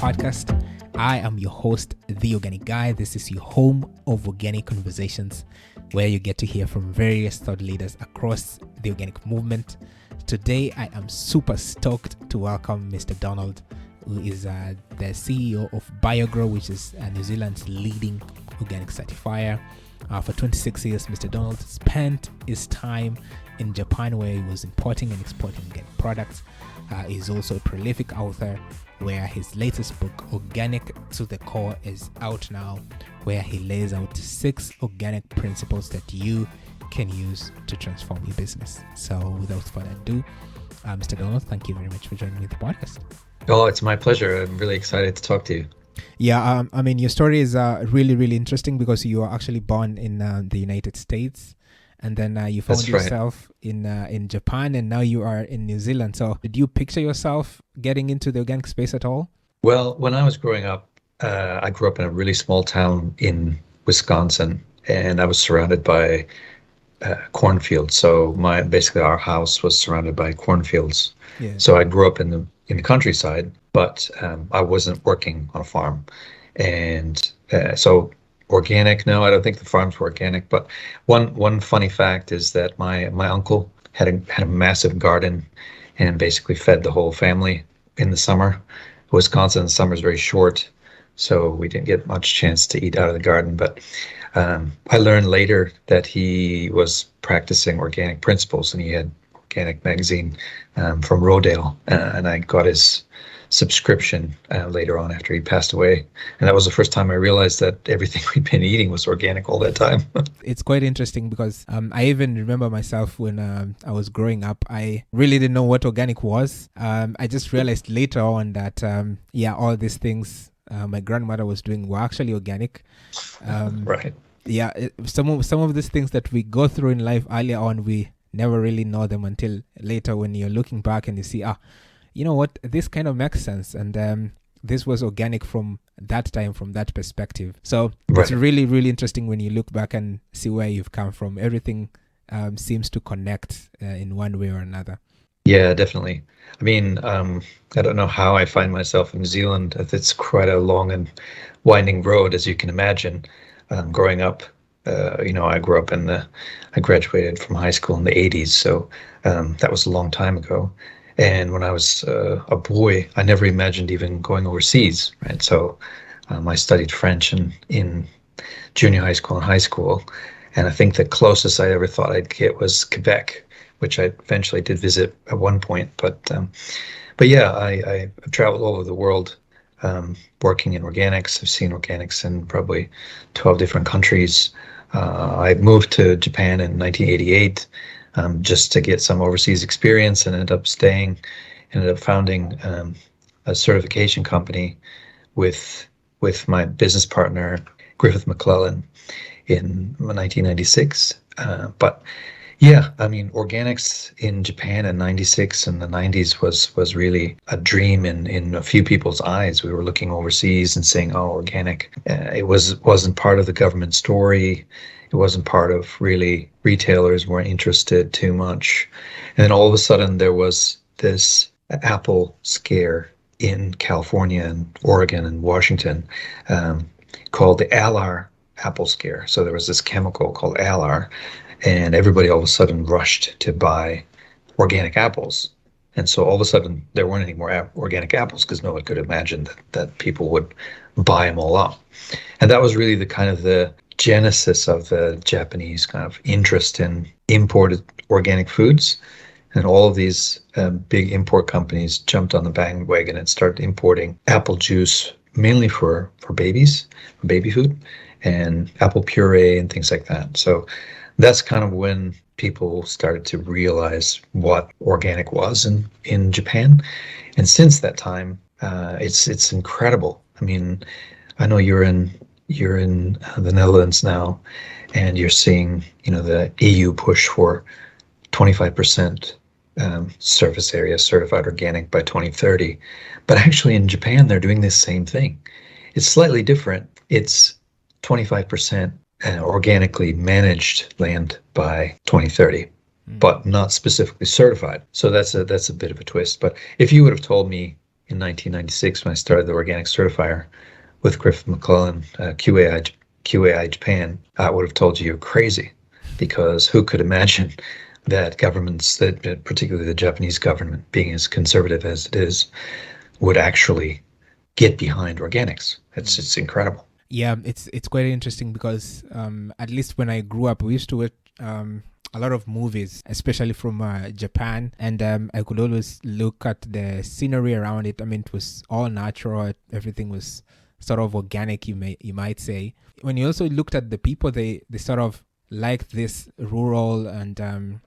podcast. I am your host, The Organic Guy. This is your home of organic conversations where you get to hear from various thought leaders across the organic movement. Today, I am super stoked to welcome Mr. Donald, who is the CEO of BioGro, which is New Zealand's leading organic certifier. For 26 years, Mr. Donald spent his time in Japan, where he was importing and exporting organic products. He's also a prolific author, where his latest book, Organic to the Core, is out now, where he lays out 6 organic principles that you can use to transform your business. So without further ado, Mr. Donald, thank you very much for joining me on the podcast. Oh, it's my pleasure. I'm really excited to talk to you. Yeah, your story is really, really interesting because you are actually born in the United States, and then you found yourself in Japan, and now you are in New Zealand. So did you picture yourself getting into the organic space at all? Well, when I was growing up, I grew up in a really small town in Wisconsin, and I was surrounded by cornfields. So basically our house was surrounded by cornfields. Yeah. So I grew up in the countryside, but I wasn't working on a farm, and so organic. No, I don't think the farms were organic. But one funny fact is that my uncle had a massive garden, and basically fed the whole family in the summer. Wisconsin, the summer is very short, so we didn't get much chance to eat out of the garden. But I learned later that he was practicing organic principles, and he had organic magazine from Rodale, and I got his subscription later on after he passed away, and that was the first time I realized that everything we'd been eating was organic all that time. It's quite interesting because I even remember myself when I was growing up, I really didn't know what organic was. I just realized later on that all these things my grandmother was doing were actually organic. Right. Yeah, some of these things that we go through in life earlier on, we never really know them until later when you're looking back and you see, you know what, this kind of makes sense. And this was organic from that time, from that perspective. So It's really, really interesting when you look back and see where you've come from. Everything seems to connect in one way or another. Yeah, definitely. I mean, I don't know how I find myself in New Zealand. It's quite a long and winding road, as you can imagine. Growing up, I graduated from high school in the 80s, so that was a long time ago. And when I was a boy, I never imagined even going overseas, right? So I studied French in junior high school and high school, and I think the closest I ever thought I'd get was Quebec, which I eventually did visit at one point. But yeah, I've traveled all over the world working in organics. I've seen organics in probably 12 different countries. I moved to Japan in 1988 just to get some overseas experience, and ended up founding a certification company with my business partner, Griffith McClellan, in 1996. But yeah, I mean, organics in Japan in 96 and the 90s was really a dream in a few people's eyes. We were looking overseas and saying, oh, organic. It wasn't part of the government story. It wasn't part of, really, retailers weren't interested too much. And then all of a sudden there was this apple scare in California and Oregon and Washington called the alar apple scare. So there was this chemical called alar, and everybody all of a sudden rushed to buy organic apples. And so all of a sudden there weren't any more organic apples because no one could imagine that people would buy them all up. And that was really the genesis of the Japanese kind of interest in imported organic foods. And all of these big import companies jumped on the bandwagon and started importing apple juice, mainly for babies, for baby food, and apple puree and things like that. So that's kind of when people started to realize what organic was in Japan. And since that time, it's incredible. I mean, I know you're in the Netherlands now, and you're seeing, the EU push for 25% surface area certified organic by 2030. But actually in Japan, they're doing this same thing. It's slightly different. It's 25% organically managed land by 2030, but not specifically certified. So that's a bit of a twist. But if you would have told me in 1996 when I started the organic certifier with Griffith McClellan, QAI Japan, I would have told you you're crazy, because who could imagine that governments, that particularly the Japanese government, being as conservative as it is, would actually get behind organics. It's incredible. Yeah, it's quite interesting because at least when I grew up, we used to watch a lot of movies, especially from Japan, and I could always look at the scenery around it. I mean, it was all natural. Everything was sort of organic, you might say. When you also looked at the people, they sort of liked this rural and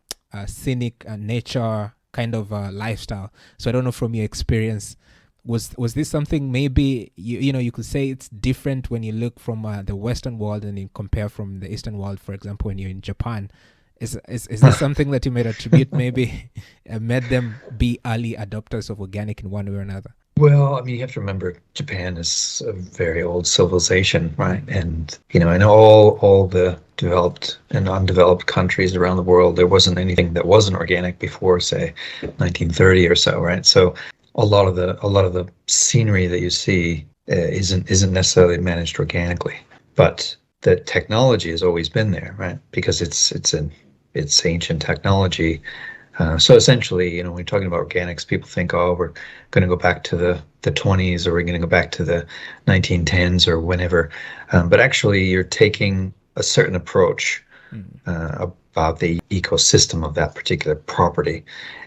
scenic nature kind of lifestyle. So I don't know, from your experience, was this something maybe you could say it's different when you look from the Western world and you compare from the Eastern world, for example, when you're in Japan? Is this something that you might attribute maybe made them be early adopters of organic in one way or another? Well, I mean, you have to remember Japan is a very old civilization, right? And in all the developed and undeveloped countries around the world, there wasn't anything that wasn't organic before, say, 1930 or so, right? So a lot of the scenery that you see isn't necessarily managed organically, but the technology has always been there, right? Because it's ancient technology. So essentially, when we're talking about organics, people think, oh, we're going to go back to the 20s, or we're going to go back to the 1910s or whenever. But actually, you're taking a certain approach about the ecosystem of that particular property.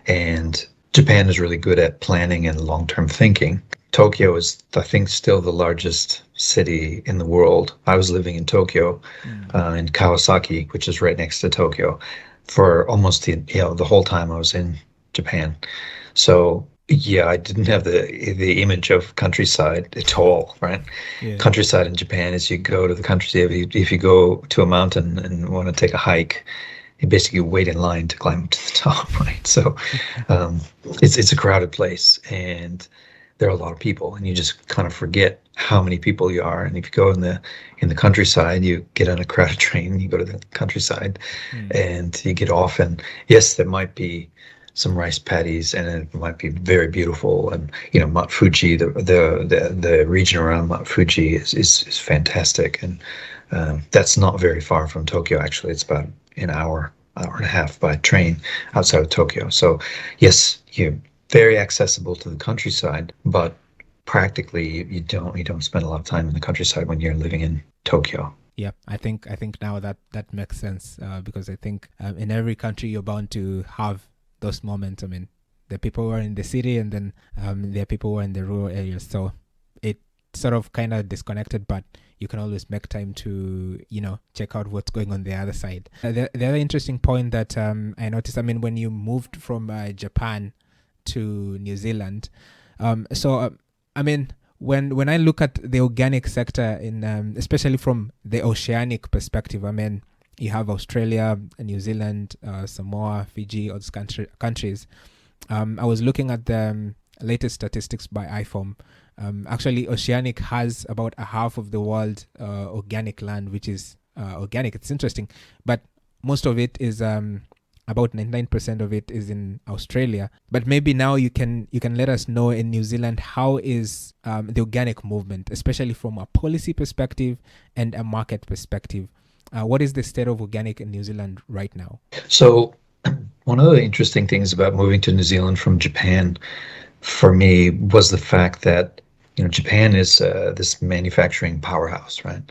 And Japan is really good at planning and long-term thinking. Tokyo is, I think, still the largest city in the world. I was living in Tokyo, in Kawasaki, which is right next to Tokyo, for almost the whole time I was in Japan. So yeah, I didn't have the image of countryside at all, right? Yeah. Countryside in Japan is you go to the countryside. If you go to a mountain and want to take a hike, you basically wait in line to climb to the top, right? So it's a crowded place, and there are a lot of people, and you just kind of forget how many people you are. And if you go in the countryside, you get on a crowded train, you go to the countryside, and you get off, and yes, there might be some rice paddies, and it might be very beautiful. And Mount Fuji, the region around Mount Fuji is fantastic, and that's not very far from Tokyo. Actually, it's about an hour and a half by train outside of Tokyo. So yes, you're very accessible to the countryside, but practically you don't spend a lot of time in the countryside when you're living in Tokyo. Yeah, I think now that makes sense, because I think in every country you're bound to have those moments. I mean, the people who are in the city, and then there are people who are in the rural areas. So it sort of kind of disconnected, but you can always make time to check out what's going on the other side. The other interesting point that I noticed, I mean, when you moved from Japan to New Zealand, I mean, when I look at the organic sector in especially from the oceanic perspective, I mean, you have Australia, New Zealand, Samoa, Fiji, all those countries. I was looking at the latest statistics by IFOM. Actually, oceanic has about a half of the world organic land, which is organic. It's interesting, but most of it is about 99% of it is in Australia. But maybe now you can let us know in New Zealand, how is the organic movement, especially from a policy perspective and a market perspective. What is the state of organic in New Zealand right now? So one of the interesting things about moving to New Zealand from Japan for me was the fact that Japan is this manufacturing powerhouse, right?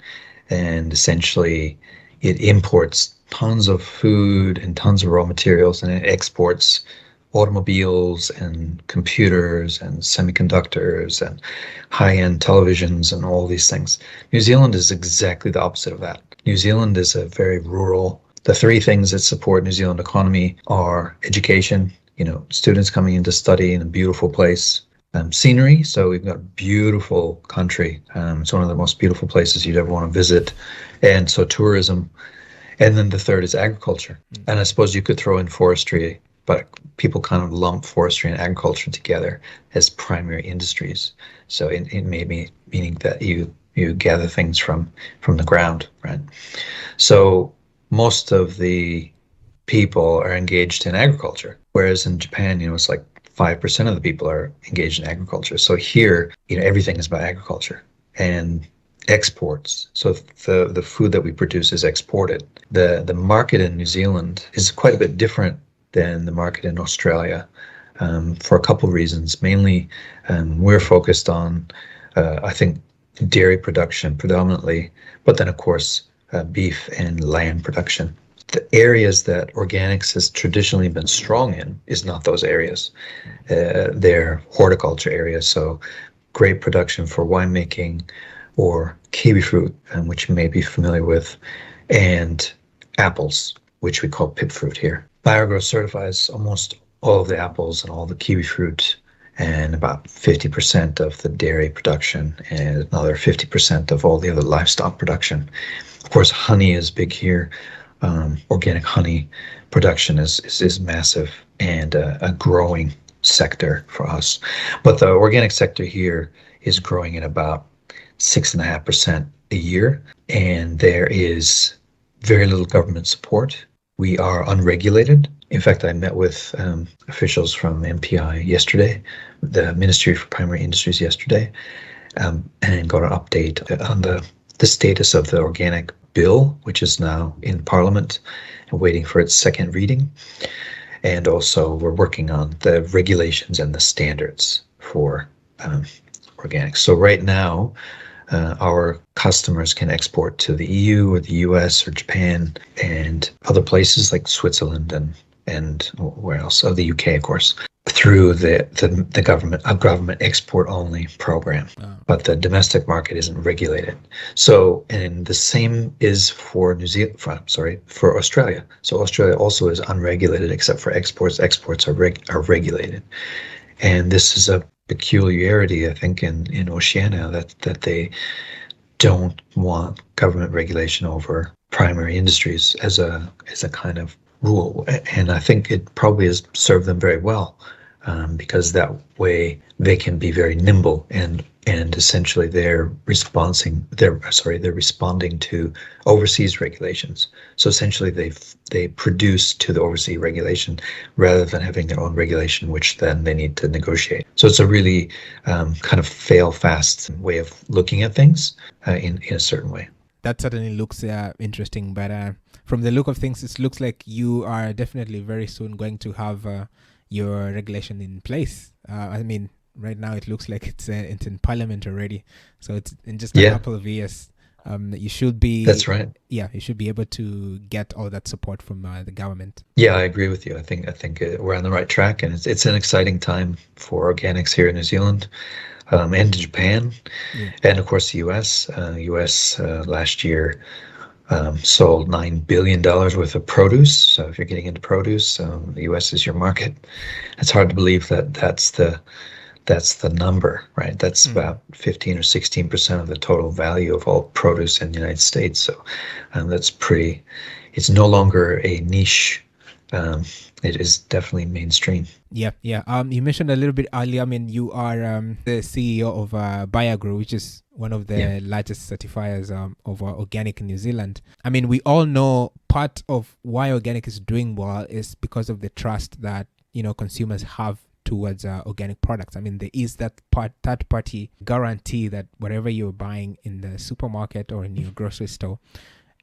And essentially it imports tons of food and tons of raw materials, and it exports automobiles and computers and semiconductors and high-end televisions and all these things. New Zealand is exactly the opposite of that. New Zealand is a very rural. The three things that support New Zealand economy are education, students coming in to study in a beautiful place, scenery. So we've got a beautiful country. It's one of the most beautiful places you'd ever want to visit. And so tourism. And then the third is agriculture. And I suppose you could throw in forestry, but people kind of lump forestry and agriculture together as primary industries. So it may be meaning that you gather things from the ground, right? So most of the people are engaged in agriculture, whereas in Japan, it's like 5% of the people are engaged in agriculture. So here, everything is about agriculture and exports. So the food that we produce is exported. The market in New Zealand is quite a bit different than the market in Australia, for a couple of reasons. Mainly, we're focused on, I think, dairy production predominantly, but then of course beef and lamb production. The areas that organics has traditionally been strong in is not those areas. They're horticulture areas, so grape production for winemaking, or kiwi fruit, which you may be familiar with, and apples, which we call pip fruit here. BioGro certifies almost all of the apples and all the kiwi fruit, and about 50% of the dairy production, and another 50% of all the other livestock production. Of course, honey is big here. Organic honey production is massive and a growing sector for us. But the organic sector here is growing at about 6.5% a year, and there is very little government support. We are unregulated. In fact, I met with officials from MPI yesterday, the Ministry for Primary Industries yesterday, and got an update on the status of the organic bill, which is now in Parliament and waiting for its second reading. And also we're working on the regulations and the standards for organics. So right now, our customers can export to the EU or the US or Japan and other places like Switzerland and where else? Oh, the UK, of course, through the government export only program. But the domestic market isn't regulated. So, and the same is for for Australia. So Australia also is unregulated except for exports. Exports are regulated. And this is a peculiarity, I think, in Oceania, that they don't want government regulation over primary industries as a kind of rule. And I think it probably has served them very well, because that way they can be very nimble and essentially they're responding to overseas regulations. So essentially they produce to the overseas regulation rather than having their own regulation, which then they need to negotiate. So it's a really kind of fail fast way of looking at things in a certain way. That certainly looks interesting, but from the look of things, it looks like you are definitely very soon going to have your regulation in place. I mean, right now it looks like it's in Parliament already, so it's in just a couple of years. You should be. That's right. Yeah, you should be able to get all that support from the government. Yeah, I agree with you. I think we're on the right track, and it's an exciting time for organics here in New Zealand, and Japan, and of course the US. US last year sold $9 billion worth of produce. So if you're getting into produce, the US is your market. It's hard to believe that that's the number, right? That's about 15 or 16% of the total value of all produce in the United States. So that's pretty, it's no longer a niche. It is definitely mainstream. Yeah. You mentioned a little bit earlier, I mean, you are the CEO of BioGro, which is one of the largest certifiers of organic in New Zealand. I mean, we all know part of why organic is doing well is because of the trust that, consumers have towards organic products. I mean, there is that third party guarantee that whatever you're buying in the supermarket or in your grocery store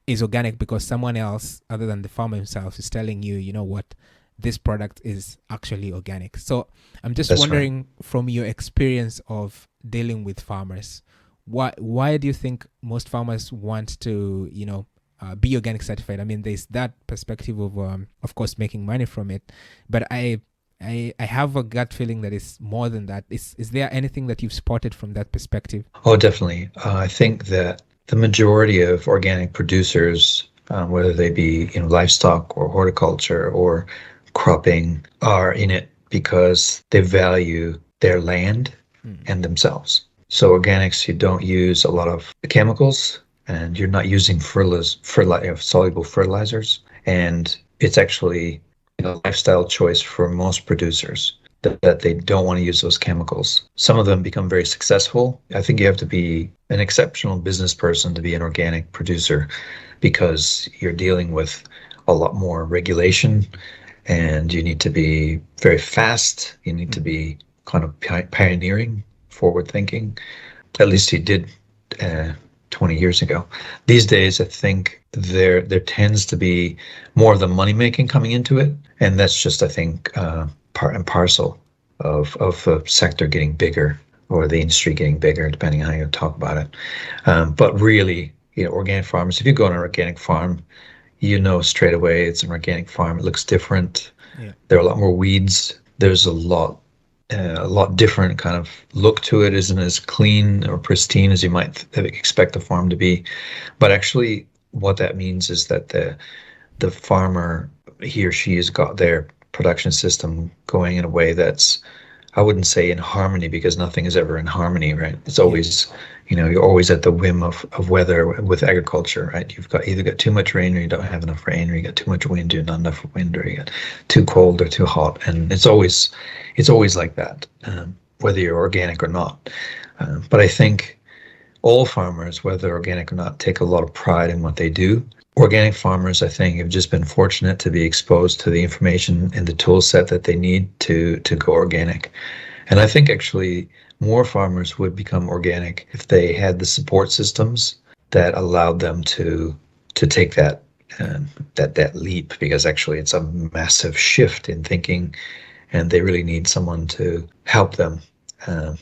is organic, because someone else other than the farmer himself is telling you, you know what, this product is actually organic. So I'm just wondering, from your experience of dealing with farmers, why do you think most farmers want to, be organic certified? I mean, there's that perspective of course, making money from it, but I have a gut feeling that it's more than that. Is there anything that you've spotted from that perspective? Oh, definitely. I think that the majority of organic producers, whether they be livestock or horticulture or cropping, are in it because they value their land and themselves. So organics, you don't use a lot of chemicals, and you're not using soluble fertilizers, and it's actually a lifestyle choice for most producers that they don't want to use those chemicals. Some of them become very successful. I think you have to be an exceptional business person to be an organic producer, because you're dealing with a lot more regulation and you need to be very fast. You need to be kind of pioneering, forward thinking. At least he did 20 years ago. These days, I think there tends to be more of the money making coming into it, and that's just, I think, part and parcel of the sector getting bigger, or the industry getting bigger, depending on how you talk about it. But really, organic farmers, if you go on an organic farm, straight away it's an organic farm. It looks different. Yeah. There are a lot more weeds. There's a lot different kind of look to it. Isn't as clean or pristine as you might expect a farm to be. But actually, what that means is that the farmer, he or she, has got their production system going in a way that's, I wouldn't say in harmony, because nothing is ever in harmony, right? It's always, you're always at the whim of weather with agriculture, right? You've got either got too much rain, or you don't have enough rain, or you got too much wind, or not enough wind, or you got too cold or too hot. And it's always like that, whether you're organic or not. But I think all farmers, whether organic or not, take a lot of pride in what they do. Organic farmers, I think, have just been fortunate to be exposed to the information and the tool set that they need to go organic. And I think actually more farmers would become organic if they had the support systems that allowed them to take that leap, because actually it's a massive shift in thinking, and they really need someone to help them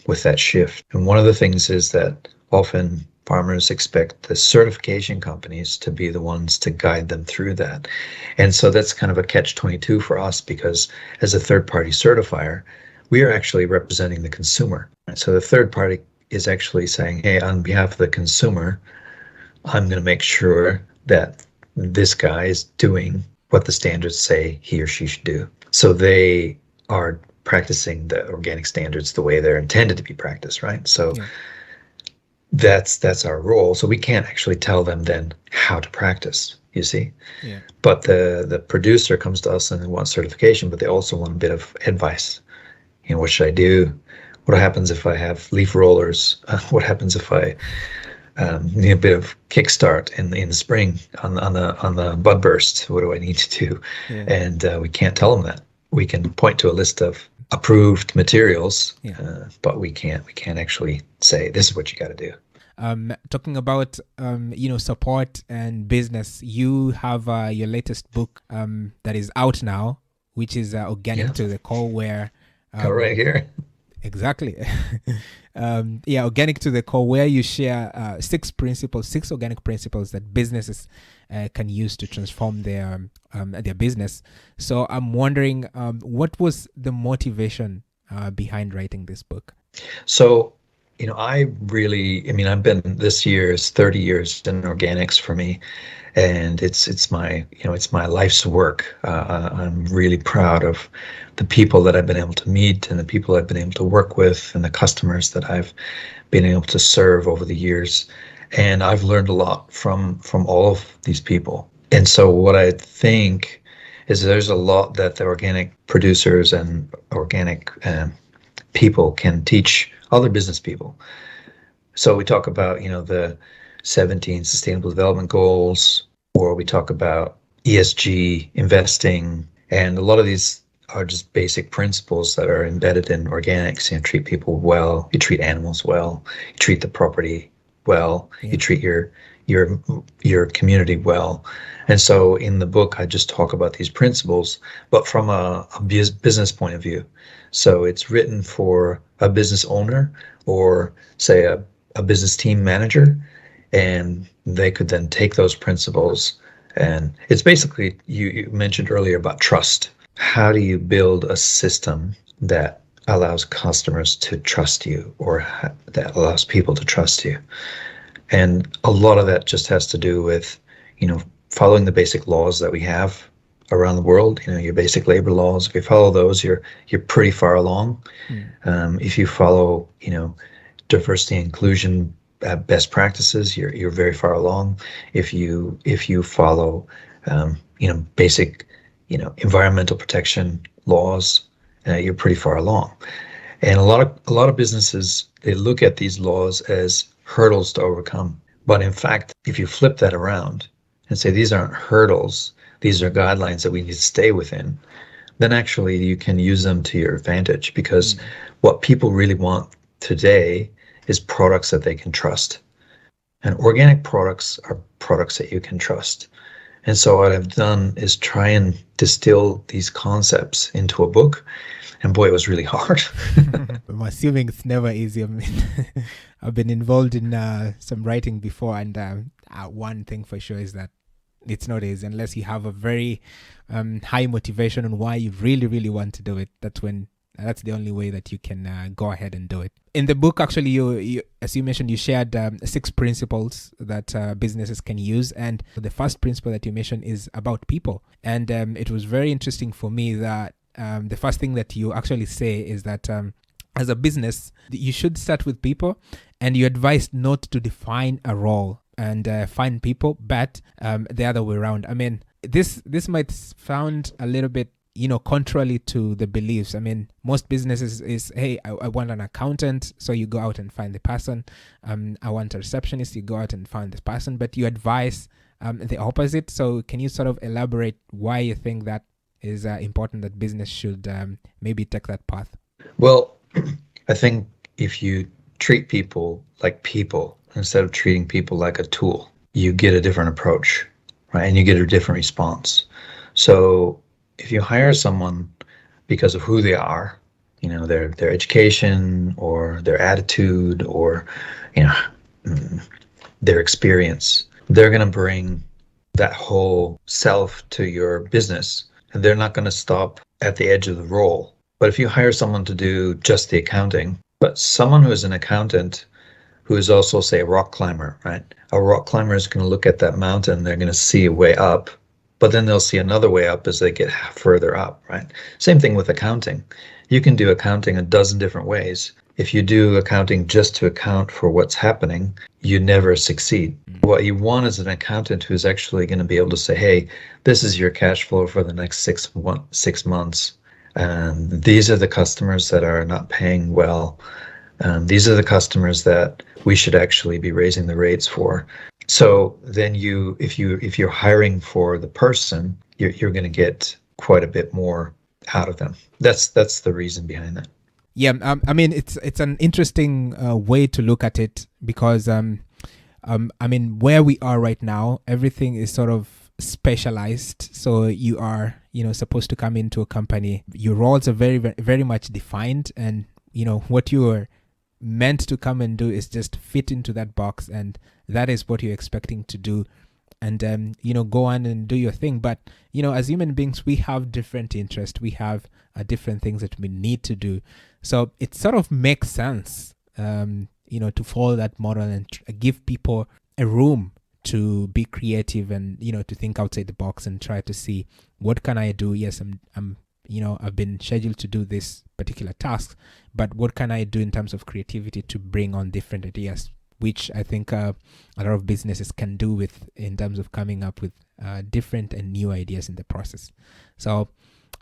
with that shift. And one of the things is that often farmers expect the certification companies to be the ones to guide them through that. And so that's kind of a catch-22 for us, because as a third-party certifier, we are actually representing the consumer. So the third party is actually saying, hey, on behalf of the consumer, I'm going to make sure that this guy is doing what the standards say he or she should do. So they are practicing the organic standards the way they're intended to be practiced, right? So yeah. That's our role. So we can't actually tell them then how to practice, you see. Yeah. But the producer comes to us and they want certification, but they also want a bit of advice. What should I do? What happens if I have leaf rollers? What happens if I need a bit of kickstart in the spring on the bud burst? What do I need to do? Yeah. And we can't tell them that. We can point to a list of approved materials, but we can't actually say this is what you got to do. Talking about support and business, you have your latest book that is out now, which is Organic to the Core, where right here. Exactly. Organic to the Core, where you share six organic principles that businesses can use to transform their business. So I'm wondering, what was the motivation behind writing this book? So, I've been, this year is 30 years in organics for me, and it's my life's work. I'm really proud of the people that I've been able to meet, and the people I've been able to work with, and the customers that I've been able to serve over the years. And I've learned a lot from all of these people. And so what I think is there's a lot that the organic producers and organic people can teach other business people. So we talk about, the 17 Sustainable Development Goals, or we talk about ESG investing, and a lot of these are just basic principles that are embedded in organics. Treat people well, you treat animals well, you treat the property well, you treat your community well. And so in the book, I just talk about these principles, but from a business point of view. So it's written for a business owner, or say a business team manager, and they could then take those principles. And it's basically, you mentioned earlier about trust. How do you build a system that allows customers to trust you, or that allows people to trust you? And a lot of that just has to do with, following the basic laws that we have around the world. Your basic labor laws. If you follow those, you're pretty far along. If you follow, diversity and inclusion best practices, you're very far along. If you follow, basic, environmental protection laws, you're pretty far along. And a lot of businesses, they look at these laws as hurdles to overcome. But in fact, if you flip that around and say these aren't hurdles, these are guidelines that we need to stay within, then actually you can use them to your advantage, because what people really want today is products that they can trust. And organic products are products that you can trust. And so what I've done is try and distill these concepts into a book. And boy, it was really hard. I'm assuming it's never easy. I mean, I've been involved in some writing before, and one thing for sure is that it's not easy unless you have a very high motivation on why you really, really want to do it. That's the only way that you can go ahead and do it. In the book, actually, you as you mentioned, you shared 6 principles that businesses can use. And the first principle that you mentioned is about people. And it was very interesting for me that the first thing that you actually say is that as a business, you should start with people, and you advise not to define a role and find people, but the other way around. I mean, this might sound a little bit contrary to the beliefs. I mean, most businesses is, hey, I want an accountant, so you go out and find the person. I want a receptionist, you go out and find this person, but you advise the opposite. So can you sort of elaborate why you think that is important, that business should maybe take that path? Well, I think if you treat people like people instead of treating people like a tool, you get a different approach, right? And you get a different response. So if you hire someone because of who they are, their education or their attitude or, their experience, they're going to bring that whole self to your business, and they're not going to stop at the edge of the role. But if you hire someone to do just the accounting, but someone who is an accountant who is also, say, a rock climber, right? A rock climber is going to look at that mountain, they're going to see a way up, but then they'll see another way up as they get further up, right? Same thing with accounting. You can do accounting a dozen different ways. If you do accounting just to account for what's happening, you never succeed. What you want is an accountant who's actually going to be able to say, hey, this is your cash flow for the next 6 months. And these are the customers that are not paying well. These are the customers that we should actually be raising the rates for. So then if you're hiring for the person, you're going to get quite a bit more out of them. That's the reason behind that. Yeah, I mean, it's an interesting way to look at it, because I mean, where we are right now, everything is sort of specialized. So you are supposed to come into a company, your roles are very, very, very much defined, and what you are meant to come and do is just fit into that box, and that is what you're expecting to do, and go on and do your thing. But as human beings, we have different interests, we have different things that we need to do. So it sort of makes sense to follow that model and give people a room to be creative and to think outside the box and try to see, what can I do? Yes, I'm I've been scheduled to do this particular task, but what can I do in terms of creativity to bring on different ideas, which I think a lot of businesses can do in terms of coming up with different and new ideas in the process. So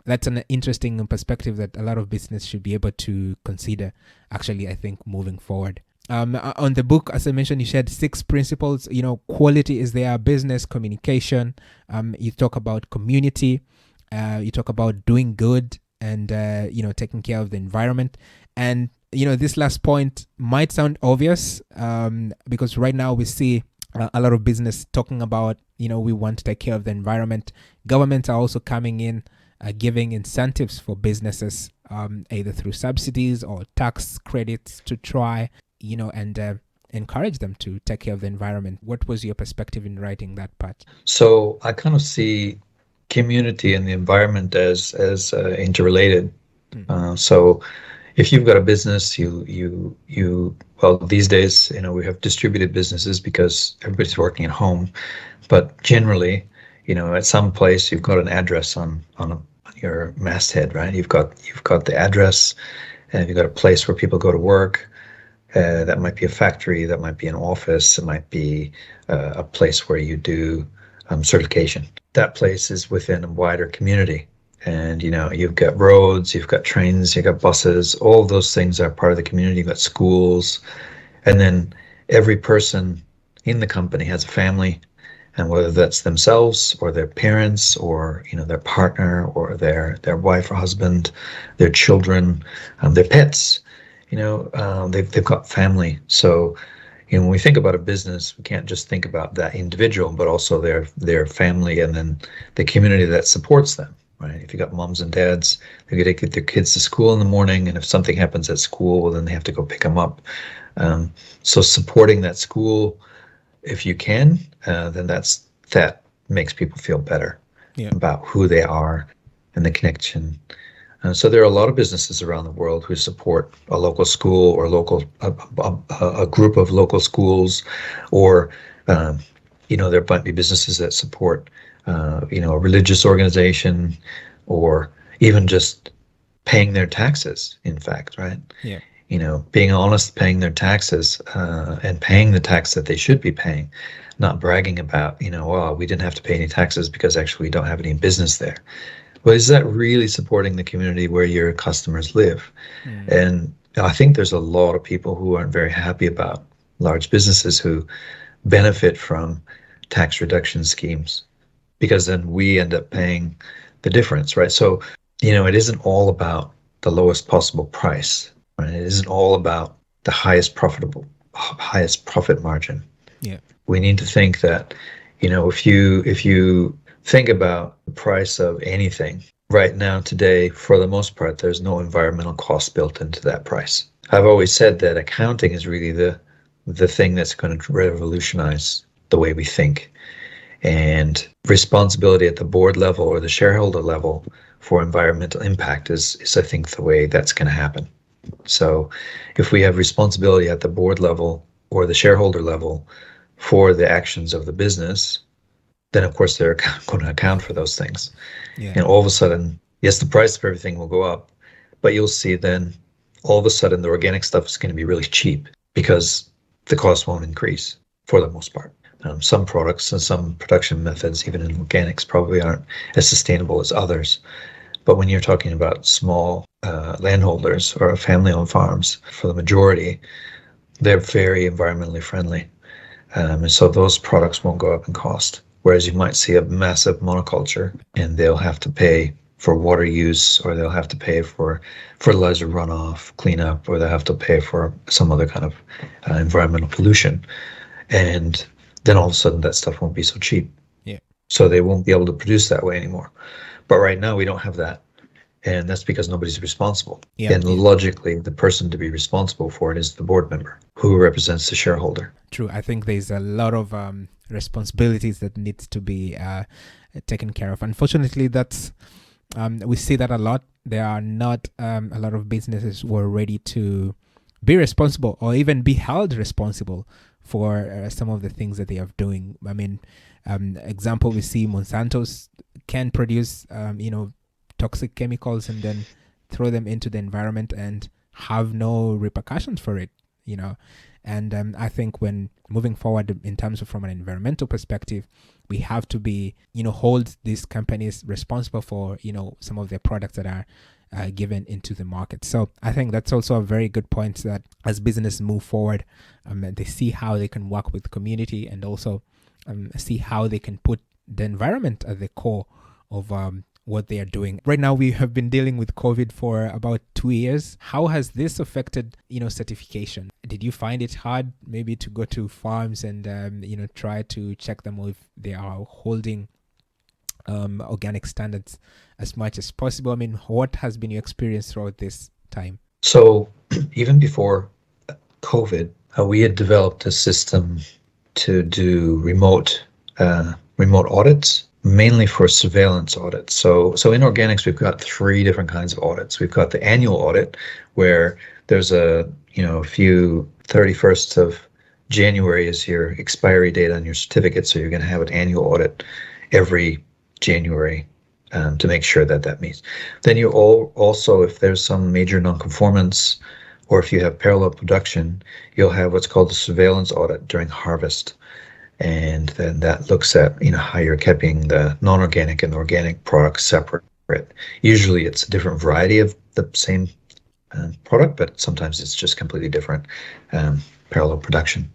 that's an interesting perspective that a lot of business should be able to consider, actually, I think, moving forward. On the book, as I mentioned, you shared 6 principles. Quality is there, business, communication. You talk about community. You talk about doing good, and taking care of the environment. And this last point might sound obvious, because right now we see a lot of business talking about we want to take care of the environment. Governments are also coming in, giving incentives for businesses, either through subsidies or tax credits, to try and encourage them to take care of the environment. What was your perspective in writing that part? So I kind of see community and the environment as interrelated. So if you've got a business, well, these days, we have distributed businesses because everybody's working at home, but generally, at some place you've got an address on your masthead, right? You've got the address, and you've got a place where people go to work. That might be a factory, that might be an office, it might be a place where you do certification. That place is within a wider community, and you've got roads, you've got trains, you've got buses. All of those things are part of the community. You've got schools, and then every person in the company has a family, and whether that's themselves or their parents or their partner or their wife or husband, their children, their pets. They've got family. So when we think about a business, we can't just think about that individual, but also their family and then the community that supports them. Right? If you got moms and dads, they got to get their kids to school in the morning, and if something happens at school, well, then they have to go pick them up. So supporting that school, if you can, then that makes people feel better about who they are and the connection. So there are a lot of businesses around the world who support a local school or a group of local schools, or there might be businesses that support a religious organization, or even just paying their taxes. In fact, right? Yeah. Being honest, paying their taxes, and paying the tax that they should be paying, not bragging about, well, we didn't have to pay any taxes because actually we don't have any business there. Well, is that really supporting the community where your customers live? And I think there's a lot of people who aren't very happy about large businesses who benefit from tax reduction schemes, because then we end up paying the difference, right? So, it isn't all about the lowest possible price, right? It isn't all about the highest profit margin. Yeah. We need to think that, if you think about the price of anything right now, today, for the most part, there's no environmental cost built into that price. I've always said that accounting is really the thing that's going to revolutionize the way we think. And responsibility at the board level or the shareholder level for environmental impact is I think, the way that's going to happen. So if we have responsibility at the board level or the shareholder level for the actions of the business, then of course they're going to account for those things. Yeah. And all of a sudden, yes, the price of everything will go up, but you'll see then all of a sudden the organic stuff is going to be really cheap because the cost won't increase for the most part. Some products and some production methods, even in organics, probably aren't as sustainable as others. But when you're talking about small landholders or family-owned farms, for the majority, they're very environmentally friendly. And so those products won't go up in cost. Whereas you might see a massive monoculture and they'll have to pay for water use, or they'll have to pay for fertilizer runoff, cleanup, or they'll have to pay for some other kind of environmental pollution. And then all of a sudden that stuff won't be so cheap. Yeah. So they won't be able to produce that way anymore. But right now we don't have that. And that's because nobody's responsible. Yeah. And logically, the person to be responsible for it is the board member who represents the shareholder. True. I think there's a lot of responsibilities that needs to be taken care of. Unfortunately, that's we see that a lot. There are not a lot of businesses who are ready to be responsible or even be held responsible for some of the things that they are doing. I mean, example, we see Monsanto's can produce toxic chemicals and then throw them into the environment and have no repercussions for it, And I think when moving forward in terms of from an environmental perspective, we have to be, hold these companies responsible for, some of their products that are given into the market. So I think that's also a very good point, that as business move forward, they see how they can work with the community and also see how they can put the environment at the core of what they are doing. Right now, we have been dealing with COVID for about 2 years. How has this affected, certification? Did you find it hard maybe to go to farms and, try to check them if they are holding organic standards as much as possible? I mean, what has been your experience throughout this time? So even before COVID, we had developed a system to do remote audits, mainly for surveillance audits. So in organics, we've got 3 different kinds of audits. We've got the annual audit, where there's a few 31st of January is your expiry date on your certificate. So you're going to have an annual audit every January to make sure that meets. Then you also, if there's some major nonconformance, or if you have parallel production, you'll have what's called the surveillance audit during harvest. And then that looks at how you're keeping the non-organic and organic products separate. Usually it's a different variety of the same product, but sometimes it's just completely different parallel production.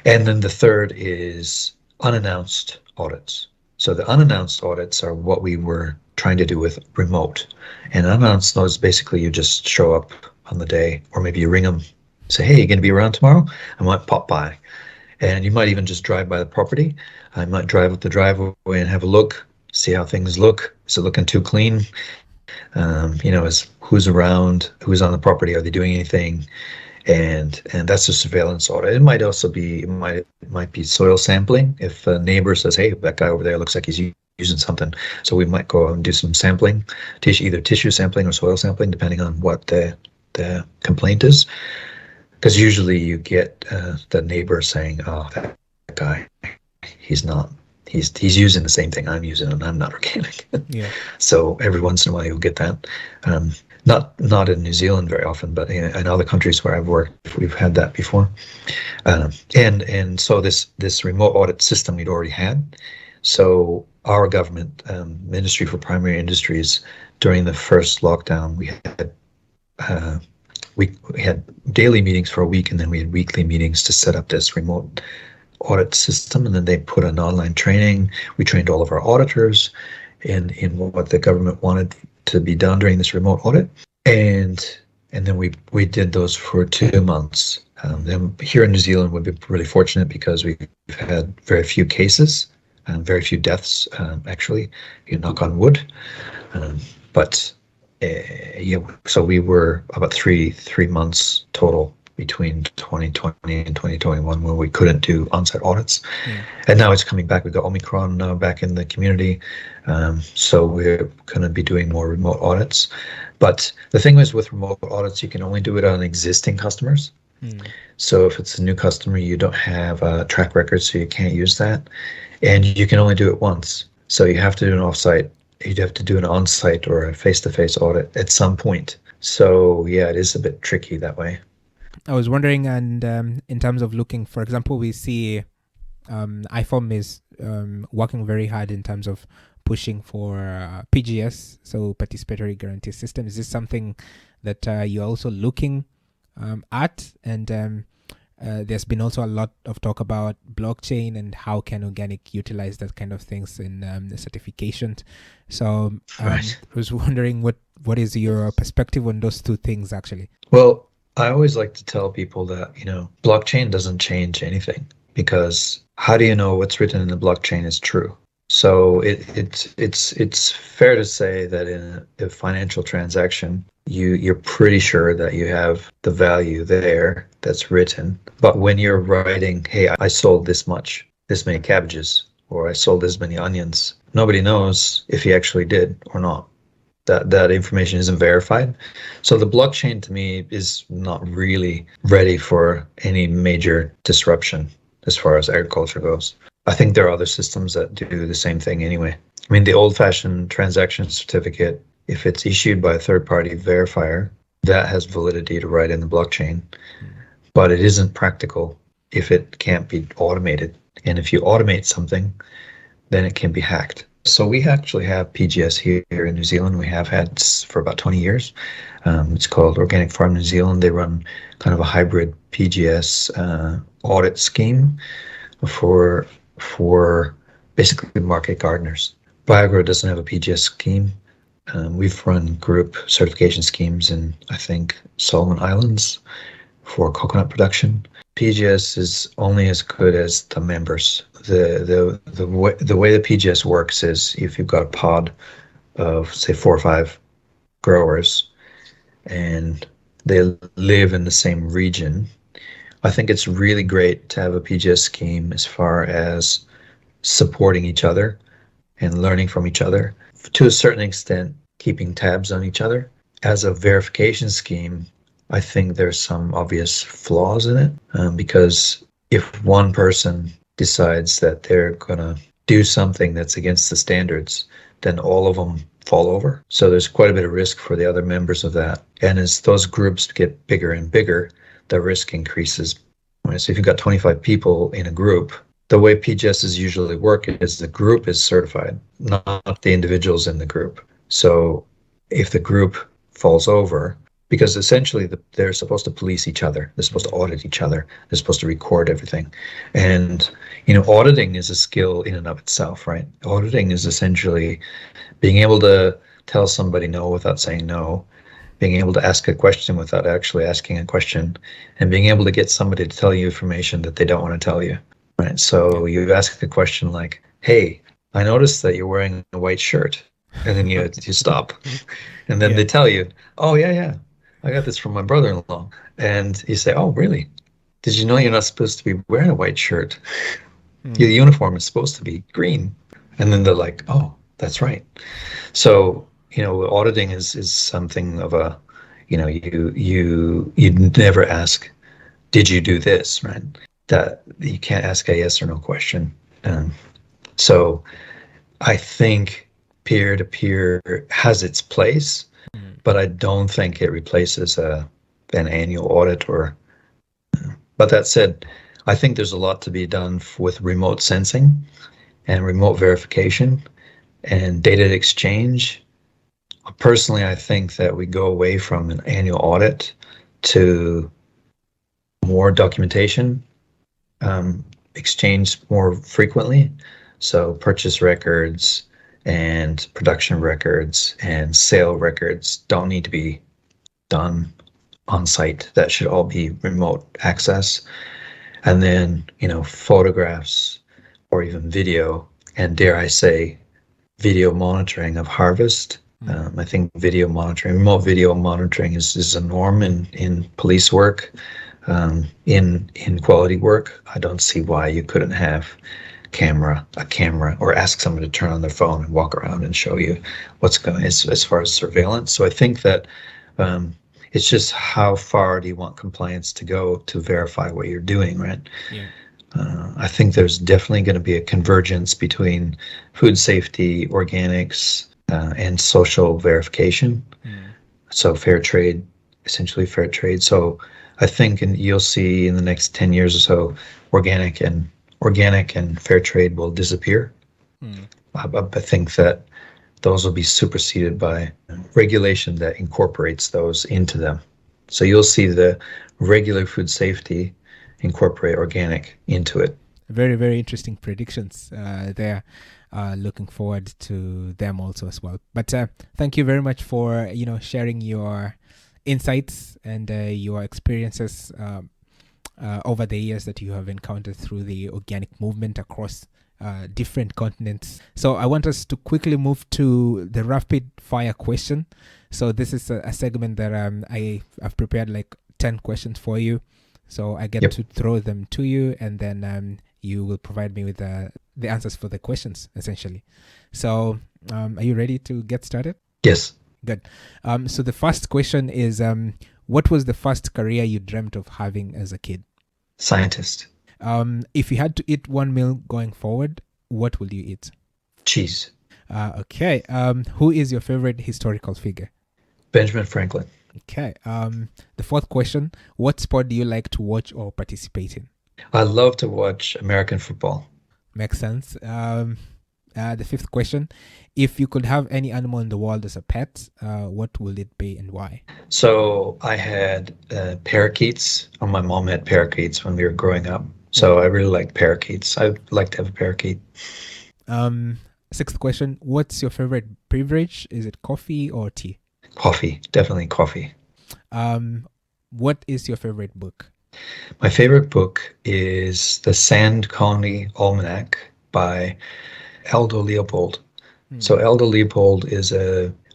And then the third is unannounced audits. So the unannounced audits are what we were trying to do with remote. And unannounced audits, basically you just show up on the day, or maybe you ring them, say, hey, you going to be around tomorrow? I might pop by. And you might even just drive by the property. I might drive up the driveway and have a look, see how things look. Is it looking too clean? Is who's around, who's on the property, are they doing anything? And that's a surveillance audit. It might also be might be soil sampling. If a neighbor says, hey, that guy over there looks like he's using something, so we might go out and do some sampling, either tissue sampling or soil sampling, depending on what the complaint is. Because usually you get the neighbor saying, oh, that guy, he's using the same thing I'm using and I'm not organic. Yeah. So every once in a while you'll get that. Not in New Zealand very often, but in other countries where I've worked, we've had that before. And so this remote audit system we'd already had. So our government, Ministry for Primary Industries, during the first lockdown, we had daily meetings for a week, and then we had weekly meetings to set up this remote audit system. And then they put an online training. We trained all of our auditors in what the government wanted to be done during this remote audit. And then we did those for 2 months. Then here in New Zealand, we've been really fortunate because we've had very few cases and very few deaths, actually, you knock on wood. So we were about three months total between 2020 and 2021 when we couldn't do on-site audits. Yeah. And now it's coming back. We've got Omicron now back in the community. So we're going to be doing more remote audits. But the thing is with remote audits, you can only do it on existing customers. So if it's a new customer, you don't have a track record, so you can't use that. And you can only do it once. So you have to do an offsite. You'd have to do an on-site or a face-to-face audit at some point. So yeah, it is a bit tricky that way. I was wondering, and in terms of looking, for example, we see IFOM is working very hard in terms of pushing for PGS, so participatory guarantee system. Is this something that you're also looking at? And there's been also a lot of talk about blockchain and how can organic utilize that kind of things in the certification. So right. I was wondering what is your perspective on those two things actually? Well, I always like to tell people that, blockchain doesn't change anything, because how do you know what's written in the blockchain is true? So it's fair to say that in a financial transaction, you're pretty sure that you have the value there that's written. But when you're writing, hey, I sold this many cabbages, or I sold this many onions, nobody knows if you actually did or not. That information isn't verified. So the blockchain to me is not really ready for any major disruption as far as agriculture goes. I think there are other systems that do the same thing anyway. I mean, the old-fashioned transaction certificate, if it's issued by a third-party verifier, that has validity to write in the blockchain. But it isn't practical if it can't be automated. And if you automate something, then it can be hacked. So we actually have PGS here in New Zealand. We have had for about 20 years. It's called Organic Farm New Zealand. They run kind of a hybrid PGS audit scheme for basically market gardeners. BioGro doesn't have a PGS scheme. We've run group certification schemes in, I think, Solomon Islands for coconut production. PGS is only as good as the members. The way the PGS works is if you've got a pod of, say, 4 or 5 growers and they live in the same region, I think it's really great to have a PGS scheme as far as supporting each other and learning from each other, to a certain extent keeping tabs on each other. As a verification scheme, I think there's some obvious flaws in it, because if one person decides that they're going to do something that's against the standards, then all of them fall over. So there's quite a bit of risk for the other members of that. And as those groups get bigger and bigger, the risk increases. So if you've got 25 people in a group, the way PGSs usually work is the group is certified, not the individuals in the group. So if the group falls over, because essentially they're supposed to police each other. They're supposed to audit each other. They're supposed to record everything. And, auditing is a skill in and of itself, right? Auditing is essentially being able to tell somebody no without saying no, being able to ask a question without actually asking a question, and being able to get somebody to tell you information that they don't want to tell you, right? So you ask a question like, hey, I noticed that you're wearing a white shirt. And then you stop. And then they tell you, oh, yeah, I got this from my brother-in-law. And you say, oh, really? Did you know you're not supposed to be wearing a white shirt? Your uniform is supposed to be green. And then they're like, oh, that's right. So, auditing is something of a, you never ask, did you do this, right? That you can't ask a yes or no question. So I think peer-to-peer has its place, but I don't think it replaces an annual audit. But that said, I think there's a lot to be done with remote sensing and remote verification and data exchange. Personally, I think that we go away from an annual audit to more documentation, exchange more frequently. So purchase records and production records and sale records don't need to be done on site. That should all be remote access. And then, photographs or even video, and dare I say, video monitoring of harvest. I think remote video monitoring is a norm in police work, in quality work. I don't see why you couldn't have a camera, or ask someone to turn on their phone and walk around and show you what's going as far as surveillance. So I think that it's just how far do you want compliance to go to verify what you're doing, right? Yeah. I think there's definitely going to be a convergence between food safety, organics, and social verification. So fair trade, essentially fair trade. So I think you'll see in the next 10 years or so, organic and fair trade will disappear. I think that those will be superseded by regulation that incorporates those into them. So you'll see the regular food safety incorporate organic into it. Very, very interesting predictions there. Looking forward to them also as well. But thank you very much for sharing your insights and your experiences over the years that you have encountered through the organic movement across different continents. So I want us to quickly move to the rapid fire question. So this is a segment that I've prepared like 10 questions for you. So I get to throw them to you, and then you will provide me with the answers for the questions, essentially. So are you ready to get started? Yes. Good. So the first question is, what was the first career you dreamt of having as a kid? Scientist. If you had to eat one meal going forward, what will you eat? Cheese. Okay. Who is your favorite historical figure? Benjamin Franklin. Okay. The fourth question, what sport do you like to watch or participate in? I love to watch American football. Makes sense. The fifth question, if you could have any animal in the world as a pet, what will it be and why? So I had parakeets, or my mom had parakeets when we were growing up. So I really like parakeets. I'd like to have a parakeet. Sixth question, what's your favorite beverage? Is it coffee or tea? Coffee, definitely coffee. What is your favorite book? My favorite book is The Sand Colony Almanac by Aldo Leopold. So Aldo Leopold is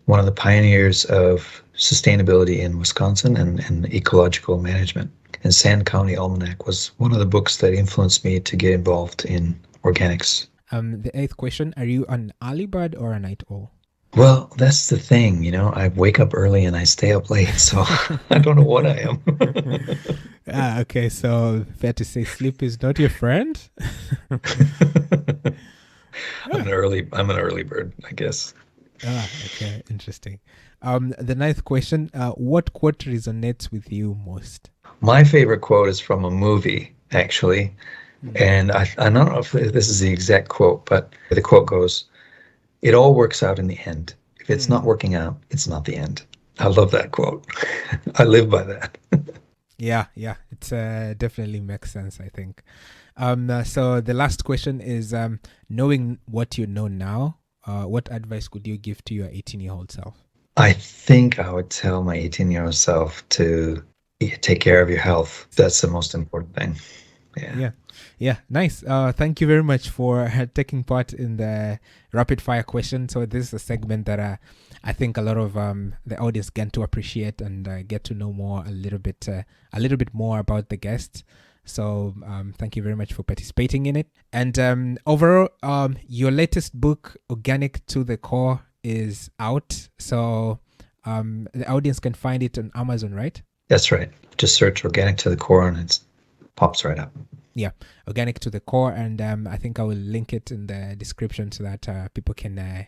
one of the pioneers of sustainability in Wisconsin and ecological management. And Sand County Almanac was one of the books that influenced me to get involved in organics. The eighth question, are you an early bird or a night owl? Well, that's the thing, I wake up early and I stay up late, so I don't know what I am. Okay, so fair to say sleep is not your friend? I'm an early bird, I guess. Okay, interesting. The ninth question, what quote resonates with you most? My favorite quote is from a movie, actually. And I don't know if this is the exact quote, but the quote goes, "It all works out in the end. If it's not working out, it's not the end." I love that quote. I live by that. Yeah, it's definitely makes sense, I think. So the last question is, knowing what you know now, what advice would you give to your 18-year-old self? I think I would tell my 18-year-old self to take care of your health. That's the most important thing. Yeah. Yeah, nice. Thank you very much for taking part in the rapid fire question. So this is a segment that I think a lot of the audience get to appreciate and get to know more a little bit more about the guests. So thank you very much for participating in it. And overall, your latest book, Organic to the Core, is out. So the audience can find it on Amazon, right? That's right. Just search Organic to the Core and it pops right up. Yeah, Organic to the Core, and I think I will link it in the description so that people can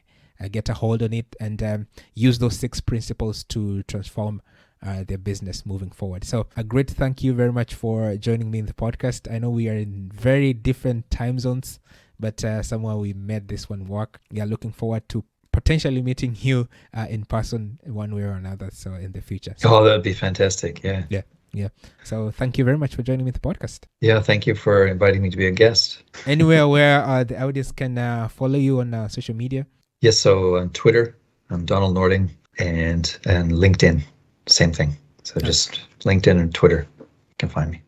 get a hold on it and use those 6 principles to transform their business moving forward. So a great thank you very much for joining me in the podcast. I know we are in very different time zones, but somehow we made this one work. We are looking forward to potentially meeting you in person one way or another, so in the future. So, that'd be fantastic. Yeah. So thank you very much for joining me in the podcast. Yeah, thank you for inviting me to be a guest. Anywhere where the audience can follow you on social media? Yes, so on Twitter, I'm Donald Nordeng, and LinkedIn, same thing. So just LinkedIn and Twitter, you can find me.